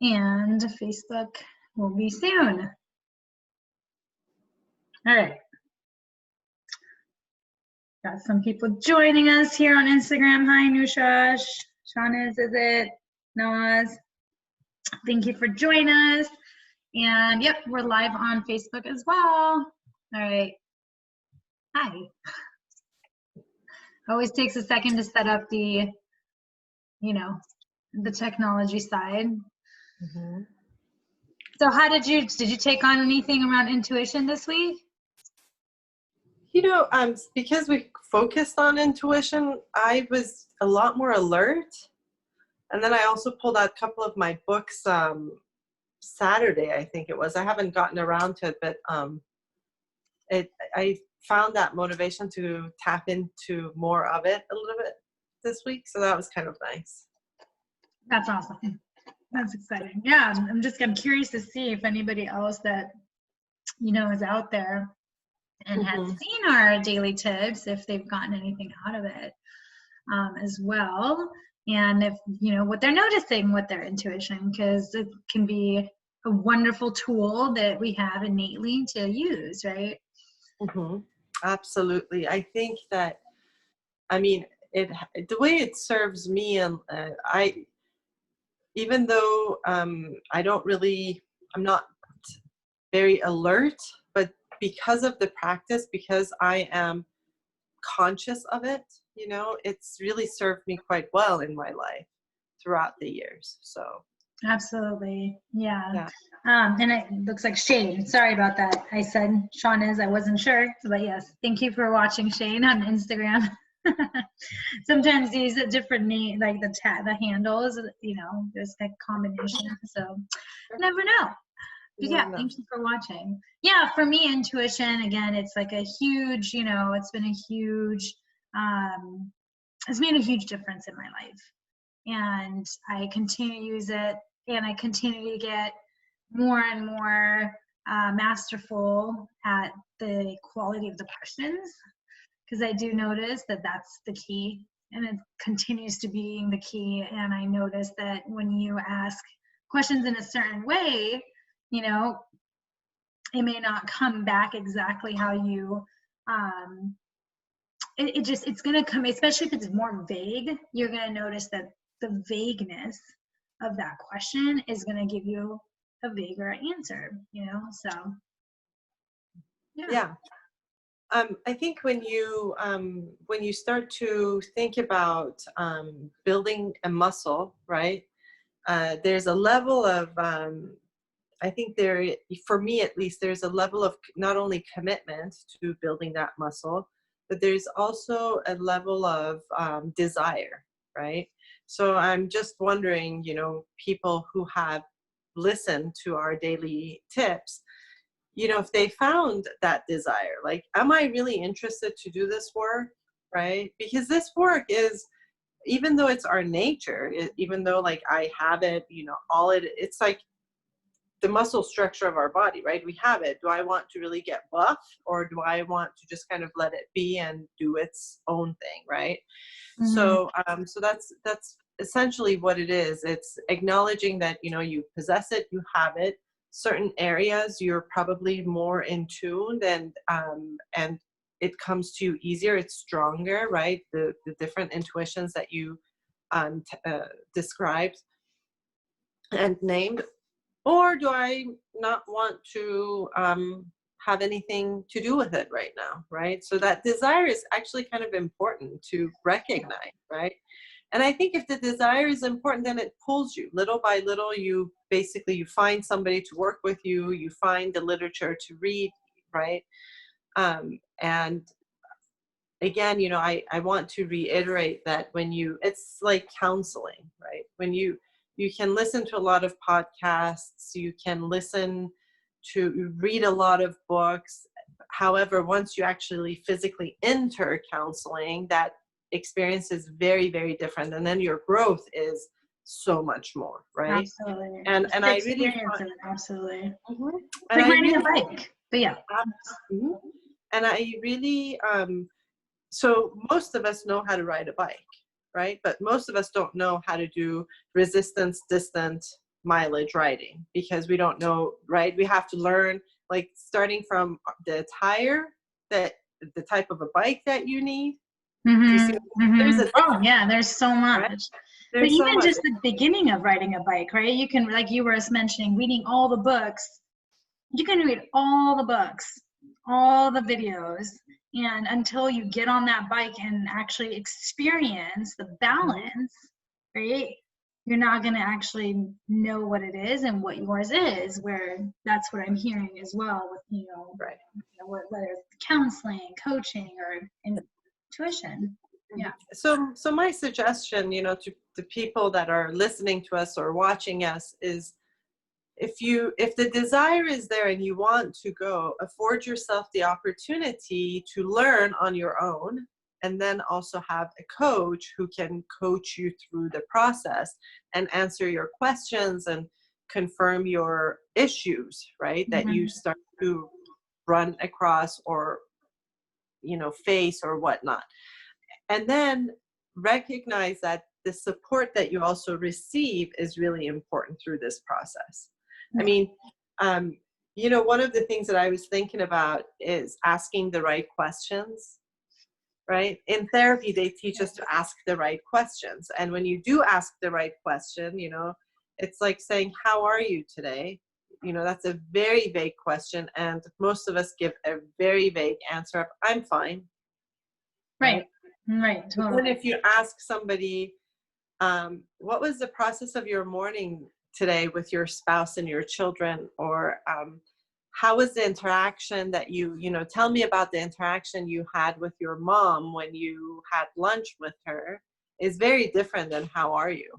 and Facebook will be soon. All right. Got some people joining us here on Instagram. Hi, Nusha. Shauna, is it? Noaz. Thank you for joining us. And yep, we're live on Facebook as well. All right. Hi. Always takes a second to set up the, the technology side. Mm-hmm. So how did you take on anything around intuition this week? Because we focused on intuition, I was a lot more alert. And then I also pulled out a couple of my books Saturday, I think it was. I haven't gotten around to it, but I found that motivation to tap into more of it a little bit this week. So that was kind of nice. That's awesome. That's exciting. Yeah, I'm curious to see if anybody else that, is out there and has seen our daily tips, if they've gotten anything out of it as well. And if, what they're noticing with their intuition, because it can be a wonderful tool that we have innately to use, right? Mm-hmm. Absolutely. I think that, the way it serves me, and even though I'm not very alert, but because of the practice, because I am conscious of it, it's really served me quite well in my life throughout the years. So absolutely. Yeah. And it looks like Shane. Sorry about that. I said Sean I wasn't sure, but yes. Thank you for watching, Shane, on Instagram. Sometimes these are different name, like the handles, there's that combination. So never know. But yeah, thank you for watching. Yeah, for me, intuition, again, it's like a huge, it's been a huge, it's made a huge difference in my life. And I continue to use it, and I continue to get more and more masterful at the quality of the questions, because I do notice that that's the key, and it continues to be the key. And I notice that when you ask questions in a certain way, it may not come back exactly how you, it's going to come, especially if it's more vague, you're going to notice that the vagueness of that question is going to give you a vaguer answer, so. Yeah. I think when you start to think about building a muscle, right? There's a level of, I think for me at least, there's a level of not only commitment to building that muscle, but there's also a level of desire, right? So I'm just wondering, people who have listened to our daily tips, if they found that desire, like, am I really interested to do this work, right? Because this work is, even though it's our nature, even though like I have it, it's like the muscle structure of our body, right? We have it. Do I want to really get buff, or do I want to just kind of let it be and do its own thing, right? Mm-hmm. So that's essentially what it is. It's acknowledging that, you possess it, you have it. Certain areas you're probably more in tune, and it comes to you easier. It's stronger, right? The different intuitions that you described and named. Or do I not want to have anything to do with it right now, right? So that desire is actually kind of important to recognize, right? And I think if the desire is important, then it pulls you little by little. You find somebody to work with you. You find the literature to read, right? And again, I want to reiterate that it's like counseling, right? When you can listen to a lot of podcasts, you can read a lot of books. However, once you actually physically enter counseling, that experience is very, very different. And then your growth is so much more, right? Absolutely. And I really absolutely. Mm-hmm. It's like riding a bike, but yeah. Mm-hmm. And I really, so most of us know how to ride a bike, right? But most of us don't know how to do resistance, distance, mileage riding, because we don't know, right? We have to learn, like starting from the tire, that the type of a bike that you need. There's a Oh yeah, there's so much. right? But There's so even much. just the beginning of riding a bike, right? You can, like you were mentioning, reading all the books. You can read all the books, all the videos, and until you get on that bike and actually experience the balance, right? You're not going to actually know what it is and what yours is, where that's what I'm hearing as well with, Right. Whether it's counseling, coaching, or intuition. Yeah. So my suggestion, to the people that are listening to us or watching us is, if the desire is there and you want to go, afford yourself the opportunity to learn on your own, and then also have a coach who can coach you through the process and answer your questions and confirm your issues, right? That you start to run across or, face or whatnot. And then recognize that the support that you also receive is really important through this process. I mean, one of the things that I was thinking about is asking the right questions, right? In therapy, they teach us to ask the right questions. And when you do ask the right question, it's like saying, how are you today? That's a very vague question. And most of us give a very vague answer of, I'm fine. Right. Right. Totally. And if you ask somebody, what was the process of your morning today with your spouse and your children, or how was the interaction that tell me about the interaction you had with your mom when you had lunch with her, is very different than how are you.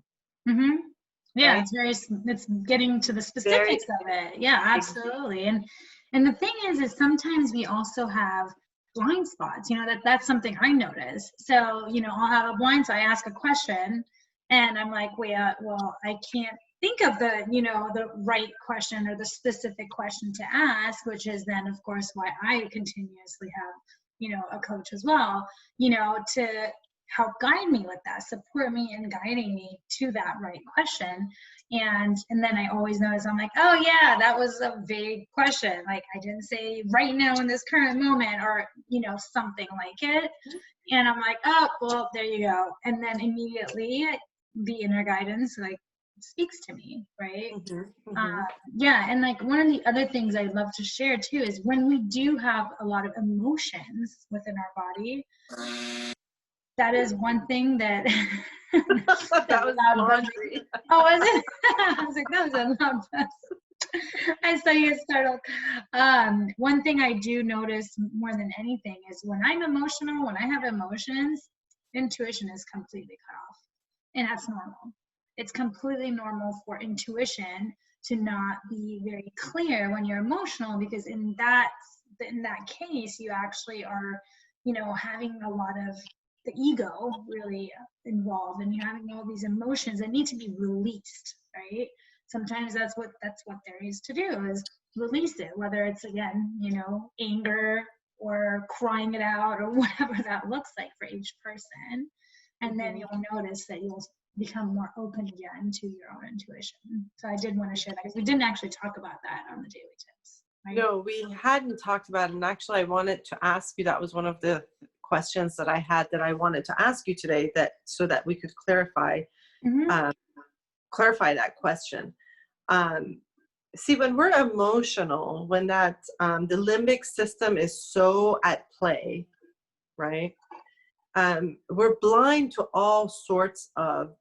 Yeah, right? it's getting to the specifics of it. Yeah, absolutely. And the thing is sometimes we also have blind spots. That's something I notice. So I'll have a blind spot. I ask a question and I'm like, wait, well, I can't think of the right question or the specific question to ask, which is then of course why I continuously have a coach as well, to help guide me with that, support me in guiding me to that right question. And then I always notice, I'm like, oh yeah, that was a vague question. Like I didn't say right now in this current moment, or, something like it. And I'm like, oh, well, there you go. And then immediately the inner guidance speaks to me, right? Yeah, and one of the other things I'd love to share too is when we do have a lot of emotions within our body, that is one thing that that was laundry. Oh, was it? I was like, that was a loud buzz. I saw you get startled. One thing I do notice more than anything is when I'm emotional, when I have emotions, intuition is completely cut off. And that's normal. It's completely normal for intuition to not be very clear when you're emotional, because in that case, you actually are, having a lot of the ego really involved, and you're having all these emotions that need to be released, right? Sometimes that's what there is to do, is release it, whether it's again, anger or crying it out or whatever that looks like for each person. And then you'll notice that you'll become more open again to your own intuition. So I did want to share that, because we didn't actually talk about that on the daily tips. Right? No, we hadn't talked about it. And actually I wanted to ask you, that was one of the questions that I had that I wanted to ask you today, so that we could clarify that question. See, when we're emotional, when the limbic system is so at play, right? We're blind to all sorts of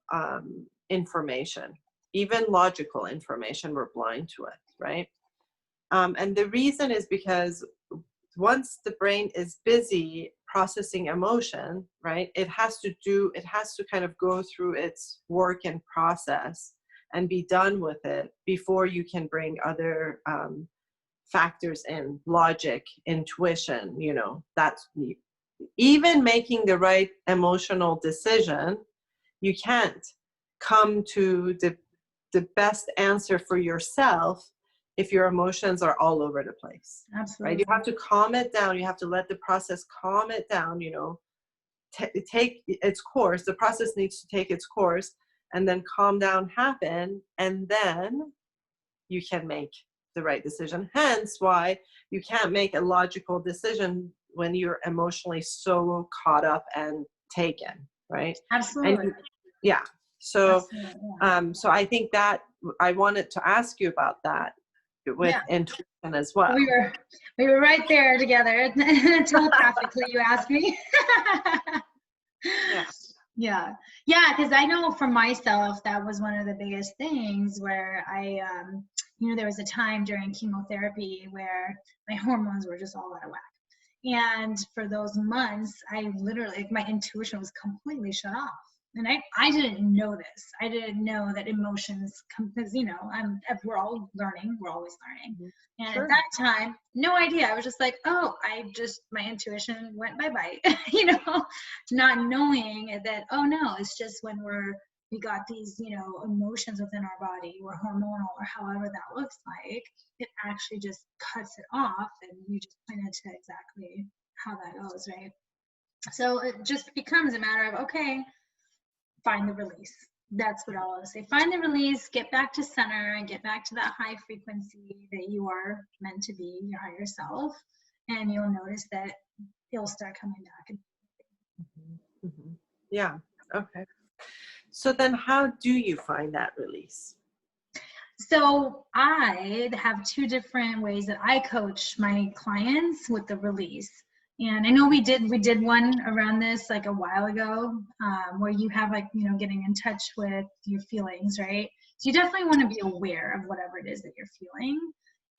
information, even logical information, we're blind to it, right? And the reason is because once the brain is busy processing emotion, right, it has to kind of go through its work and process and be done with it before you can bring other factors in, logic, intuition, that's even making the right emotional decision. You can't come to the best answer for yourself if your emotions are all over the place. Absolutely. Right? You have to calm it down. You have to let the process calm it down, take its course. The process needs to take its course. and then calm down happen, and then you can make the right decision. Hence why you can't make a logical decision when you're emotionally so caught up and taken, right? Absolutely. And yeah. So, Absolutely, yeah. so I think that I wanted to ask you about that with intuition as well. We were right there together. Telepathically, you asked me. Yeah. Yeah, because I know for myself that was one of the biggest things where I there was a time during chemotherapy where my hormones were just all out of whack. And for those months, I literally, my intuition was completely shut off. And I didn't know this. I didn't know that emotions, because, we're all learning. We're always learning. And Sure. at that time, no idea. I was just like, oh, my intuition went bye-bye, not knowing that, oh no, it's just when we got these, emotions within our body, or hormonal, or however that looks like, it actually just cuts it off, and you just pointed to exactly how that goes, right? So it just becomes a matter of, okay, find the release. That's what I'll always say. Find the release, get back to center, and get back to that high frequency that you are meant to be, your higher self, and you'll notice that it'll start coming back. Mm-hmm. Yeah. Okay. So then how do you find that release? So I have two different ways that I coach my clients with the release. And I know we did one around this like a while ago, where you have getting in touch with your feelings, right? So you definitely want to be aware of whatever it is that you're feeling.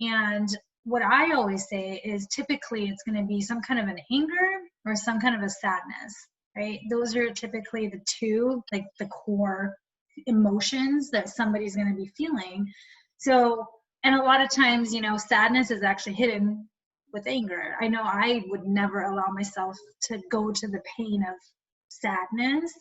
And what I always say is typically it's going to be some kind of an anger or some kind of a sadness, right? Those are typically the two, like the core emotions that somebody's going to be feeling. So, and a lot of times, sadness is actually hidden with anger. I know I would never allow myself to go to the pain of sadness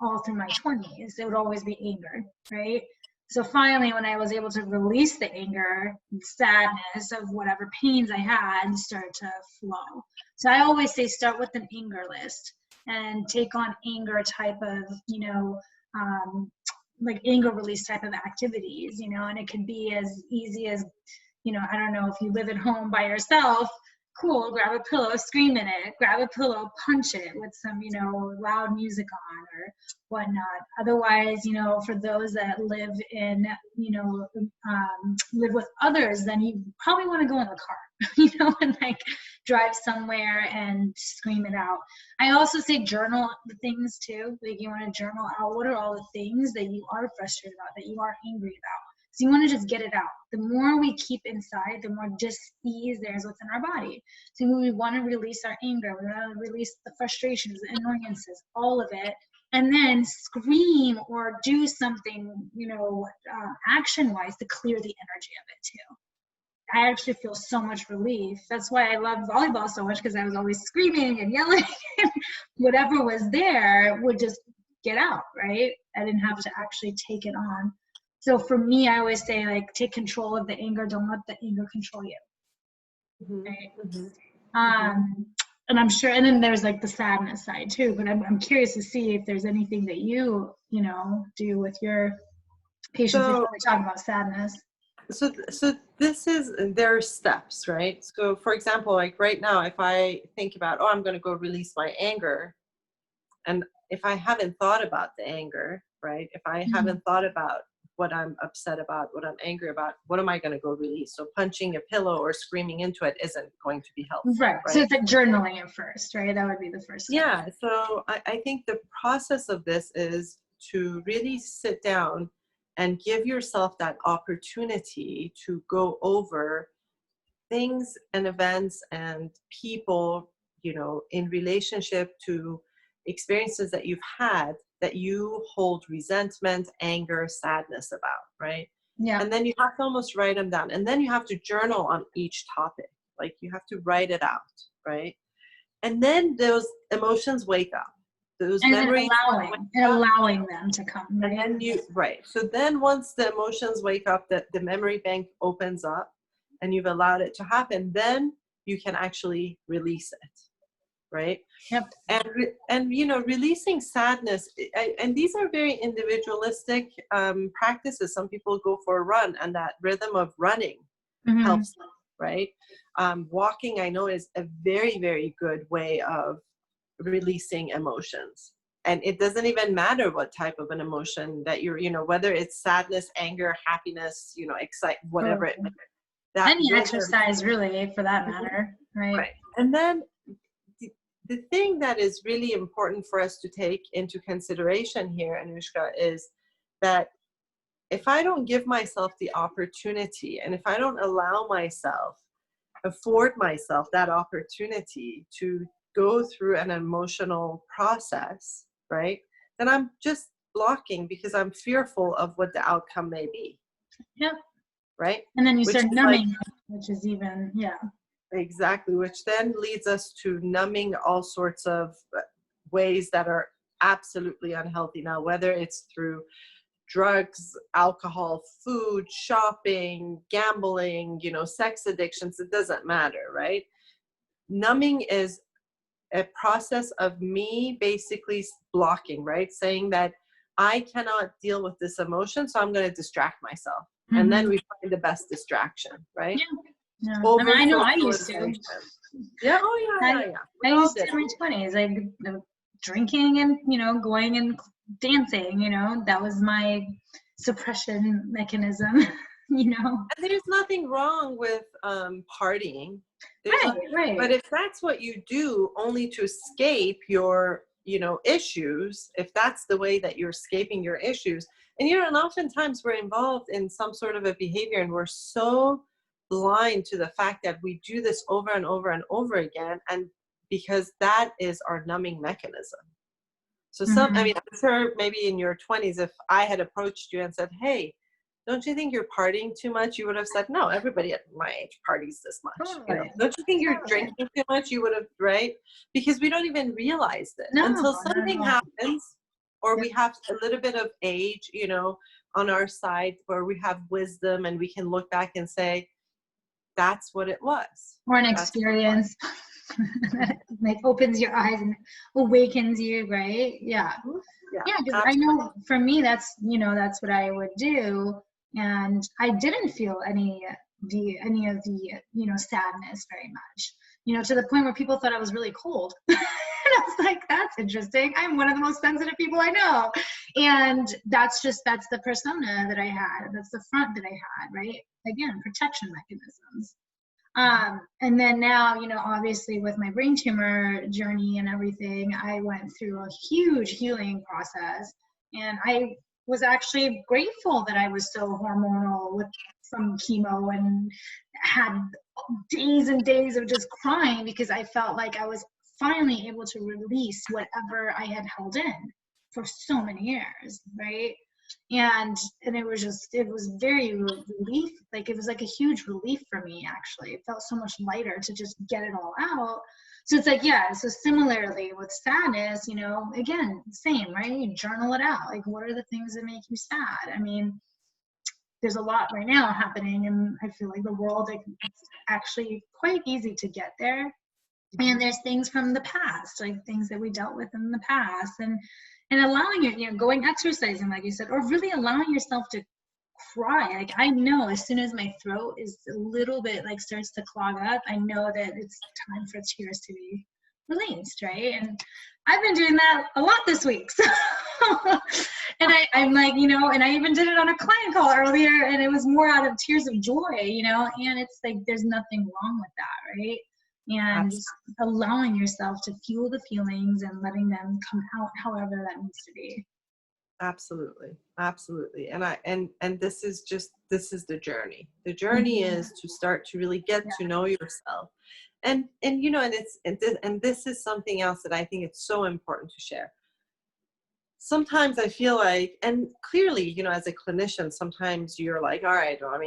all through my 20s. It would always be anger, right? So finally, when I was able to release the anger, sadness of whatever pains I had started to flow. So I always say start with an anger list and take on anger type of, like anger release type of activities, and it could be as easy as, I don't know, if you live at home by yourself, cool, grab a pillow, scream in it, grab a pillow, punch it with some, loud music on or whatnot. Otherwise, for those that live in, live with others, then you probably want to go in the car, and like drive somewhere and scream it out. I also say journal the things too. Like you want to journal out what are all the things that you are frustrated about, that you are angry about. So you want to just get it out. The more we keep inside, the more dis-ease there is within our body. So we want to release our anger, we want to release the frustrations, the annoyances, all of it, and then scream or do something, action-wise to clear the energy of it too. I actually feel so much relief. That's why I love volleyball so much, because I was always screaming and yelling. Whatever was there would just get out, right? I didn't have to actually take it on. So for me, I always say, like, take control of the anger. Don't let the anger control you. Mm-hmm. Right? Mm-hmm. And I'm sure, and then there's like the sadness side too, but I'm curious to see if there's anything that you do with your patients before we talk about sadness. So there are steps, right? So for example, like right now, if I think about, I'm going to go release my anger, and if I haven't thought about the anger, right? If I haven't thought about what I'm upset about, what I'm angry about, what am I going to go release? So punching a pillow or screaming into it isn't going to be helpful. Right. So it's like journaling at first, right? That would be the first step. Yeah. So I think the process of this is to really sit down and give yourself that opportunity to go over things and events and people, in relationship to experiences that you've had that you hold resentment, anger, sadness about, right? Yeah. And then you have to almost write them down. And then you have to journal on each topic. Like you have to write it out, right? And then those emotions wake up. Those and memories allowing them to come, right? And then so then once the emotions wake up, that the memory bank opens up and you've allowed it to happen, then you can actually release it, right? Yep. And you know, releasing sadness, and these are very individualistic practices. Some people go for a run, and that rhythm of running helps them, right? Walking, I know, is a very, very good way of releasing emotions. And it doesn't even matter what type of an emotion that you're, you know, whether it's sadness, anger, happiness, you know, whatever it may be. Any exercise, really, for that matter, right? Right. And then the thing that is really important for us to take into consideration here, Anuschka, is that if I don't give myself the opportunity, and if I don't allow myself, afford myself that opportunity to go through an emotional process, right, then I'm just blocking because I'm fearful of what the outcome may be. Yep. Right? And then you start numbing, which is even, yeah. Exactly, which then leads us to numbing all sorts of ways that are absolutely unhealthy. Now, whether it's through drugs, alcohol, food, shopping, gambling, you know, sex addictions, it doesn't matter, right? Numbing is a process of me basically blocking, right? Saying that I cannot deal with this emotion, so I'm going to distract myself. And then we find the best distraction, right? Yeah. I mean, I know I used to. Yeah, oh yeah. I used to in my 20s, like drinking and, you know, going and dancing, you know, that was my suppression mechanism, you know. And there's nothing wrong with partying. Right. But if that's what you do only to escape your, you know, issues, if that's the way that you're escaping your issues, and you know, and oftentimes we're involved in some sort of a behavior and we're so blind to the fact that we do this over and over and over again, and because that is our numbing mechanism. So I mean, I'm sure maybe in your 20s, if I had approached you and said, hey, don't you think you're partying too much? You would have said, no, everybody at my age parties this much. You know? Don't you think you're drinking too much? You would have, right? Because we don't even realize it until something happens, or we have a little bit of age, you know, on our side where we have wisdom and we can look back and say, that's what it was. Or an experience that like opens your eyes and awakens you, right? Yeah, because I know for me, that's, you know, that's what I would do. And I didn't feel any of the, you know, sadness very much, you know, to the point where people thought I was really cold. And I was like, that's interesting. I'm one of the most sensitive people I know. And that's the persona that I had. That's the front that I had, right? Again, protection mechanisms. And then now, you know, obviously with my brain tumor journey and everything, I went through a huge healing process. And I was actually grateful that I was still hormonal with some chemo and had days and days of just crying because I felt like I was finally able to release whatever I had held in for so many years, right? And it was very relief, like it was like a huge relief for me, actually. It felt so much lighter to just get it all out. So it's like, yeah, so similarly with sadness, you know, again, same, right? You journal it out. Like, what are the things that make you sad? I mean, there's a lot right now happening, and I feel like the world, it's actually quite easy to get there. And there's things from the past, like things that we dealt with in the past, and allowing it, you know, going exercising, like you said, or really allowing yourself to cry. Like, I know as soon as my throat is a little bit like starts to clog up, I know that it's time for tears to be released, right? And I've been doing that a lot this week. So and I'm like, you know, and I even did it on a client call earlier, and it was more out of tears of joy, you know, and it's like there's nothing wrong with that, right? And just allowing yourself to feel the feelings and letting them come out however that needs to be. Absolutely. And this is the journey. The journey is to start to really get to know yourself. And you know, and this is something else that I think it's so important to share. Sometimes I feel like, and clearly, you know, as a clinician, sometimes you're like, all right, I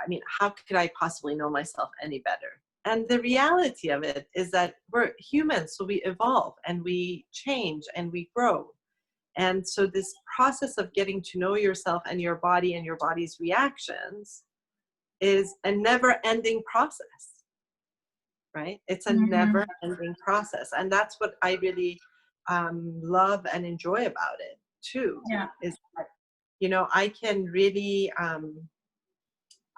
mean, how could I possibly know myself any better? And the reality of it is that we're humans, so we evolve and we change and we grow. And so this process of getting to know yourself and your body and your body's reactions is a never-ending process. right? It's a never ending process. And that's what I really love and enjoy about it too, Yeah. is that, you know, I can really,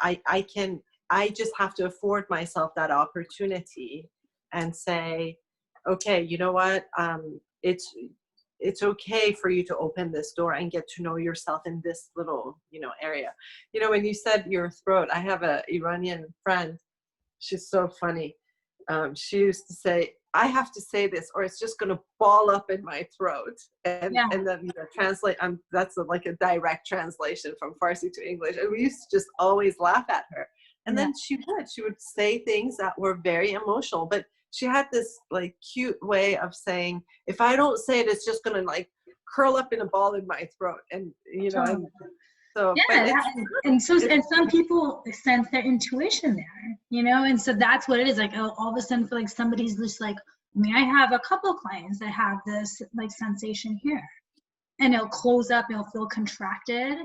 I just have to afford myself that opportunity and say, okay, you know what? It's okay for you to open this door and get to know yourself in this little, you know, area. You know, when you said your throat, I have a Iranian friend. She's so funny. She used to say, I have to say this or it's just going to ball up in my throat. And then, you know, translate, that's like a direct translation from Farsi to English. And we used to just always laugh at her. And then she would say things that were very emotional, but she had this like cute way of saying, if I don't say it, it's just going to like curl up in a ball in my throat. And, you know, and so, yeah, and some people sense their intuition there, you know, and so that's what it is. Like all of a sudden, feel like somebody's just like, I mean, I have a couple clients that have this like sensation here, and it'll close up, it'll feel contracted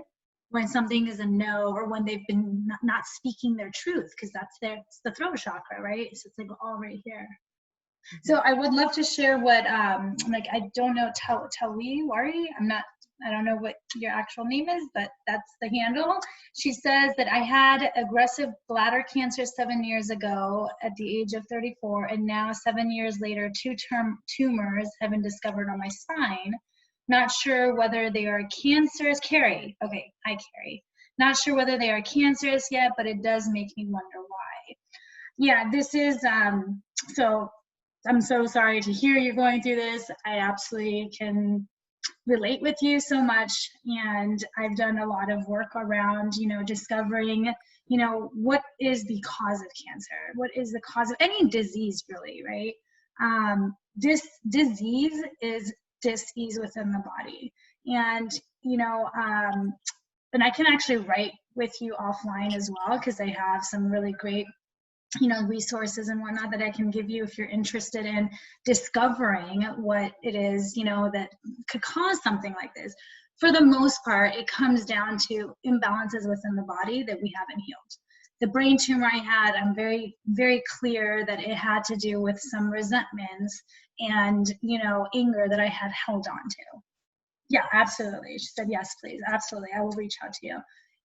when something is a no, or when they've been not speaking their truth, because it's the throat chakra, right? So it's like all right here. So I would love to share what, like, I don't know, Wari, I don't know what your actual name is, but that's the handle. She says that I had aggressive bladder cancer 7 years ago at the age of 34, and now 7 years later, 2 tumors have been discovered on my spine. Not sure whether they are cancerous. Carrie, okay, hi Carrie. Not sure whether they are cancerous yet, but it does make me wonder why. Yeah, this is, so I'm so sorry to hear you're going through this. I absolutely can relate with you so much, and I've done a lot of work around, you know, discovering, you know, what is the cause of cancer, what is the cause of any disease, really, right? This disease is dis-ease within the body, and you know, and I can actually write with you offline as well, because I have some really great, you know, resources and whatnot that I can give you if you're interested in discovering what it is, you know, that could cause something like this. For the most part, it comes down to imbalances within the body that we haven't healed. The brain tumor I had, I'm very, very clear that it had to do with some resentments and, you know, anger that I had held on to. Yeah, absolutely. She said, yes, please. Absolutely. I will reach out to you.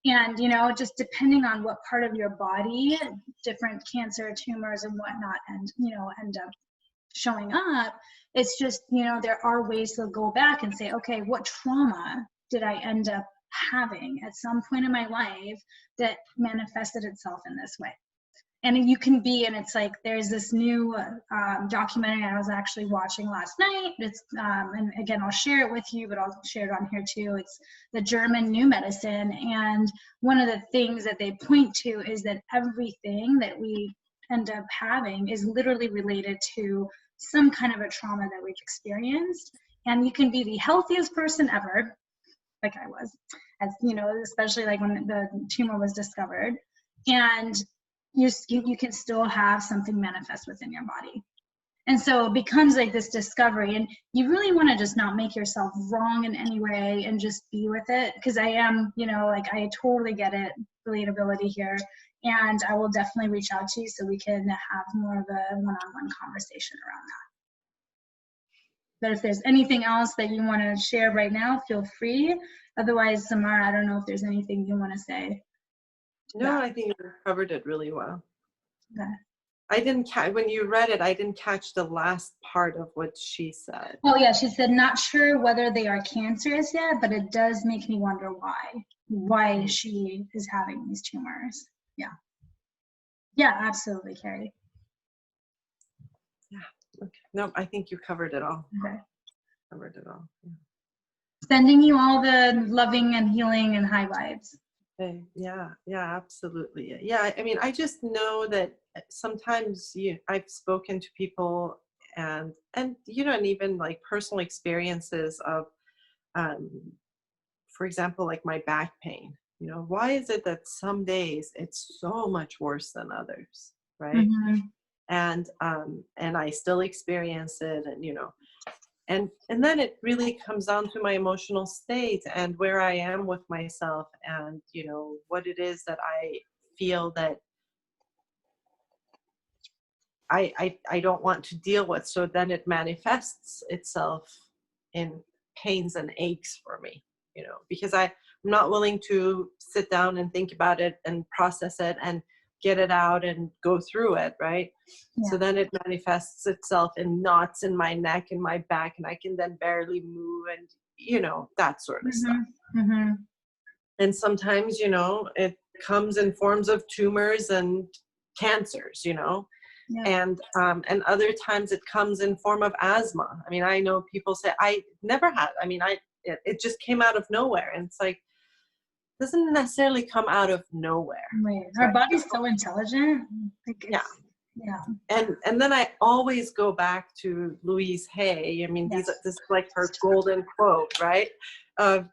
And, you know, just depending on what part of your body, different cancer tumors and whatnot, and, you know, end up showing up, it's just, you know, there are ways to go back and say, okay, what trauma did I end up having at some point in my life that manifested itself in this way? And you can be, and it's like, there's this new documentary I was actually watching last night. It's, and again, I'll share it with you, but I'll share it on here too. It's the German new medicine. And one of the things that they point to is that everything that we end up having is literally related to some kind of a trauma that we've experienced. And you can be the healthiest person ever, like I was, as you know, especially like when the tumor was discovered. And you can still have something manifest within your body. And so it becomes like this discovery, and you really want to just not make yourself wrong in any way and just be with it. Because I am, you know, like I totally get it, relatability here. And I will definitely reach out to you so we can have more of a one-on-one conversation around that. But if there's anything else that you want to share right now, feel free. Otherwise, Samar, I don't know if there's anything you want to say. No, I think you covered it really well. Okay. I didn't when you read it, I didn't catch the last part of what she said. Oh yeah, she said, not sure whether they are cancerous yet, but it does make me wonder why she is having these tumors. Yeah. Yeah, absolutely, Carrie. Yeah. Okay. No, I think you covered it all. Okay. Covered it all. Yeah. Sending you all the loving and healing and high vibes. Okay. Yeah, absolutely. Yeah, I mean, I just know that sometimes I've spoken to people and you know, and even like personal experiences of, for example, like my back pain. You know, why is it that some days it's so much worse than others, right? Mm-hmm. And I still experience it, and you know, and then it really comes down to my emotional state and where I am with myself, and you know what it is that I feel that I don't want to deal with. So then it manifests itself in pains and aches for me, you know, because I'm not willing to sit down and think about it and process it and get it out and go through it, right? Yeah. So then it manifests itself in knots in my neck and my back, and I can then barely move, and, you know, that sort of stuff. Mm-hmm. And sometimes, you know, it comes in forms of tumors and cancers, you know. Yeah. And other times it comes in form of asthma. I mean, I know people say, I never had, I mean, it just came out of nowhere. And it's like, doesn't necessarily come out of nowhere. Right. Our body's so intelligent. Like, yeah. Yeah. And then I always go back to Louise Hay. I mean, Yes. this is like her golden quote, right?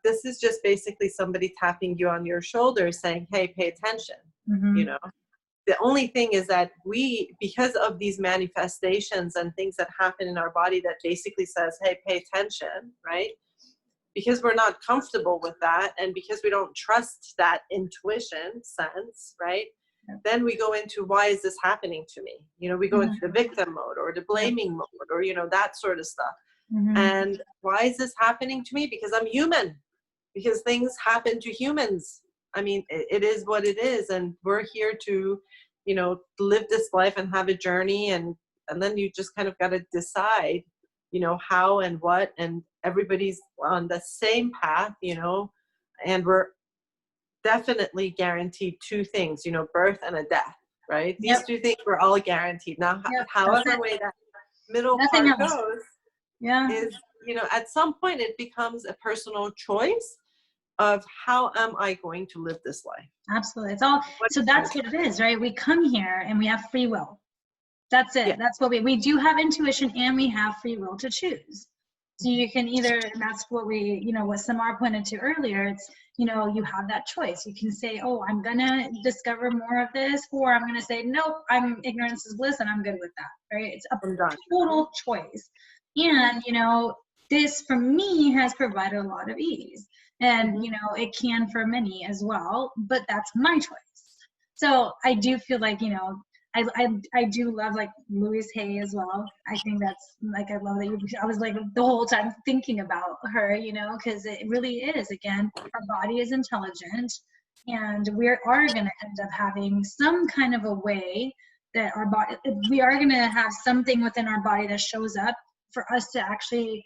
This is just basically somebody tapping you on your shoulder saying, hey, pay attention, Mm-hmm. you know? The only thing is that we, because of these manifestations and things that happen in our body that basically says, hey, pay attention, right? Because we're not comfortable with that, and because we don't trust that intuition sense, right? Yeah. Then we go into, why is this happening to me? You know, we go into the victim mode or the blaming mode, or, you know, that sort of stuff. Mm-hmm. And why is this happening to me? Because I'm human, because things happen to humans. I mean, it is what it is. And we're here to, you know, live this life and have a journey. And then you just kind of got to decide, you know, how and what, and everybody's on the same path, you know, and we're definitely guaranteed two things, you know, birth and a death, right? These two things we're all guaranteed. Now, however way that middle part goes, is, you know, at some point it becomes a personal choice of how am I going to live this life. Absolutely. It's all, so that's what it is, right? We come here and we have free will. That's it. Yeah. That's what we do have intuition, and we have free will to choose. So you can either, and that's what we, you know, what Samar pointed to earlier, it's, you know, you have that choice. You can say, oh, I'm going to discover more of this, or I'm going to say, nope, ignorance is bliss and I'm good with that, right? It's a total choice. And, you know, this for me has provided a lot of ease. And, you know, it can for many as well, but that's my choice. So I do feel like, you know, I do love like Louise Hay as well. I think that's like, I love that I was like the whole time thinking about her, you know, because it really is, again, our body is intelligent, and we are going to end up having some kind of a way that our body, we are going to have something within our body that shows up for us to actually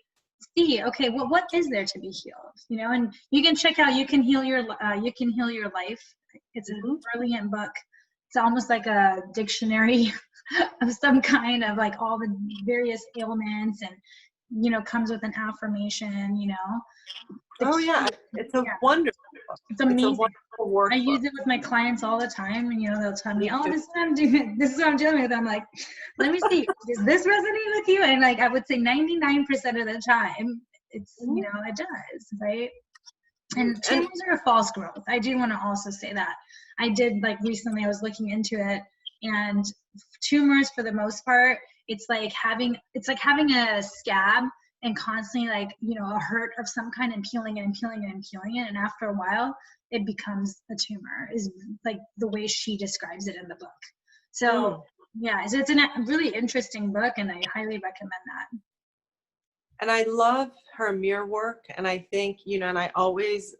see, okay, well, what is there to be healed, you know? And you can check out You Can Heal Your Life. It's a brilliant book. It's almost like a dictionary of some kind of like all the various ailments, and, you know, comes with an affirmation, you know. It's a wonderful book. It's amazing. It's a wonderful workbook. I use it with my clients all the time, and, you know, they'll tell me, oh, this is what I'm doing. This is what I'm dealing with. I'm like, let me see, does this resonate with you? And like, I would say 99% of the time, it's, you know, it does, right? And tumors are a false growth. I do want to also say that. I did, like, recently I was looking into it, and tumors, for the most part, it's like having a scab and constantly, like, you know, a hurt of some kind, and peeling it and peeling it and peeling it. And after a while, it becomes a tumor, is like the way she describes it in the book. So yeah, so it's a really interesting book, and I highly recommend that. And I love her Mir Work. And I think, you know, and I always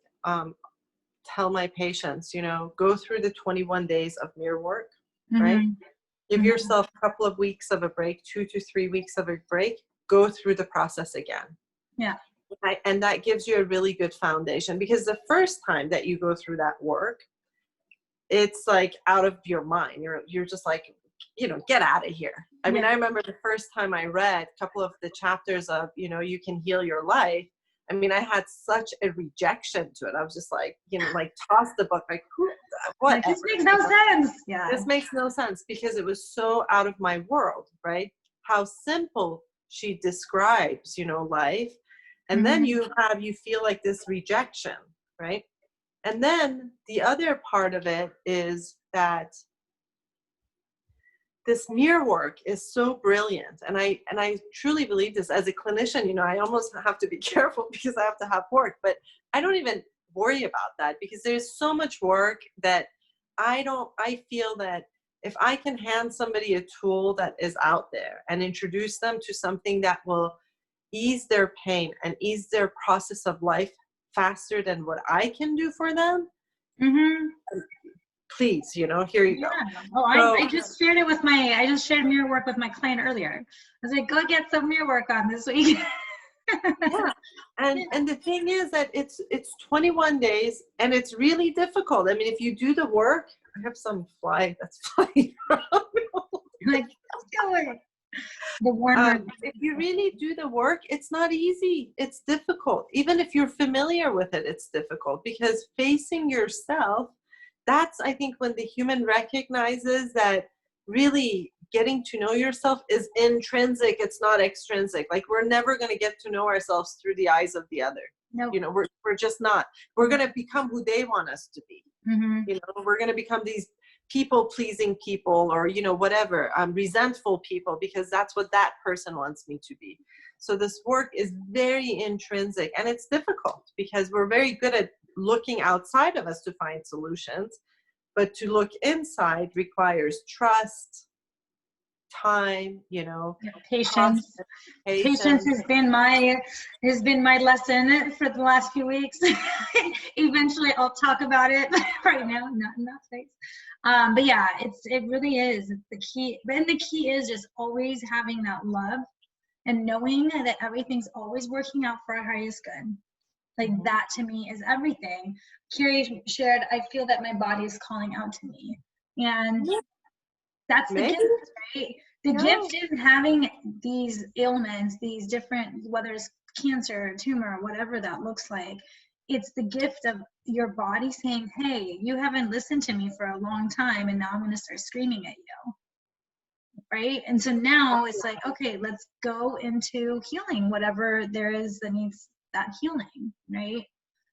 tell my patients, you know, go through the 21 days of Mir Work, right? Give yourself a couple of weeks of a break, 2 to 3 weeks of a break, go through the process again. Yeah. And that gives you a really good foundation, because the first time that you go through that work, it's like out of your mind. You're just like, you know, get out of here. I mean, I remember the first time I read a couple of the chapters of, you know, You Can Heal Your Life. I mean, I had such a rejection to it. I was just like, you know, like, toss the book, like, what? This makes no sense. Yeah. This makes no sense, because it was so out of my world, right? How simple she describes, you know, life. And then you feel like this rejection, right? And then the other part of it is that this Mir Work is so brilliant. And I truly believe this as a clinician. You know, I almost have to be careful because I have to have work, but I don't even worry about that, because there's so much work that I feel that if I can hand somebody a tool that is out there and introduce them to something that will ease their pain and ease their process of life faster than what I can do for them, please, you know, here you go. Oh, So, I just shared it with I just shared Mir Work with my client earlier. I was like, go get some Mir Work on this week. yeah. And the thing is that it's 21 days and it's really difficult. I mean, if you do the work, I have some fly that's flying around. Like, go away. The warmer. If you really do the work, it's not easy. It's difficult. Even if you're familiar with it, it's difficult, because facing yourself, that's, I think, when the human recognizes that really getting to know yourself is intrinsic. It's not extrinsic. Like, we're never going to get to know ourselves through the eyes of the other. Nope. You know, we're just not. We're going to become who they want us to be. You know, we're going to become these people-pleasing people, or, you know, whatever, resentful people, because that's what that person wants me to be. So this work is very intrinsic, and it's difficult because we're very good at looking outside of us to find solutions, but to look inside requires trust, time, you know, patience. Patience has been my lesson for the last few weeks. Eventually I'll talk about it. Right now, not in that space. But yeah, it really is. It's the key. And the key is just always having that love and knowing that everything's always working out for our highest good. Like, that to me is everything. Carrie shared, I feel that my body is calling out to me. And that's the gift, right? The gift is having these ailments, these different, whether it's cancer, tumor, whatever that looks like. It's the gift of your body saying, hey, you haven't listened to me for a long time, and now I'm going to start screaming at you. Right? And so now it's like, okay, let's go into healing whatever there is that needs that healing, right?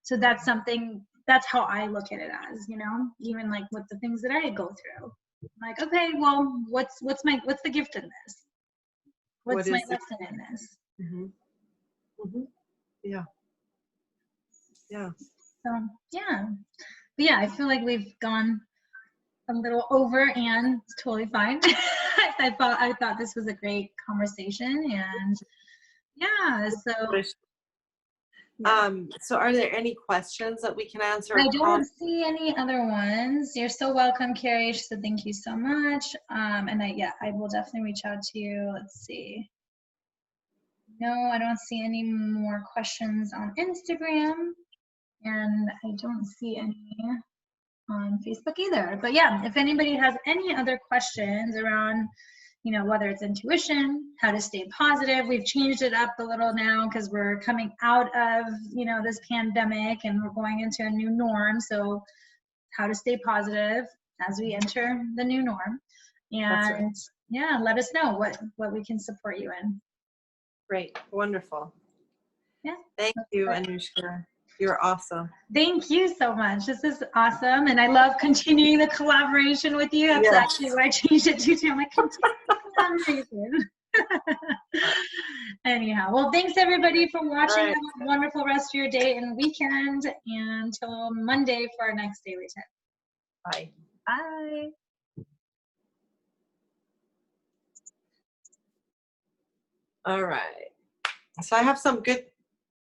So that's something, that's how I look at it as, you know, even like with the things that I go through. I'm like, okay, well, what's the gift in this? What's my lesson in this? Yeah. Yeah. So yeah. But yeah, I feel like we've gone a little over, and it's totally fine. I thought this was a great conversation, and yeah, so so are there any questions that we can answer? I don't see any other ones. You're so welcome, Carrie. So thank you so much. And I will definitely reach out to you. Let's see. No, I don't see any more questions on Instagram, and I don't see any on Facebook either. But yeah, if anybody has any other questions around, you know, whether it's intuition, how to stay positive, we've changed it up a little now because we're coming out of, you know, this pandemic and we're going into a new norm. So how to stay positive as we enter the new norm. And yeah, let us know what we can support you in. Great. Wonderful. Yeah. Thank you, Anuschka. You're awesome. Thank you so much. This is awesome. And I love continuing the collaboration with you. That's actually what I changed it to. I'm like, continue collaboration. Anyhow, well, thanks everybody for watching. Have a wonderful rest of your day and weekend. And until Monday for our next daily tip. Bye. Bye. All right. So I have some good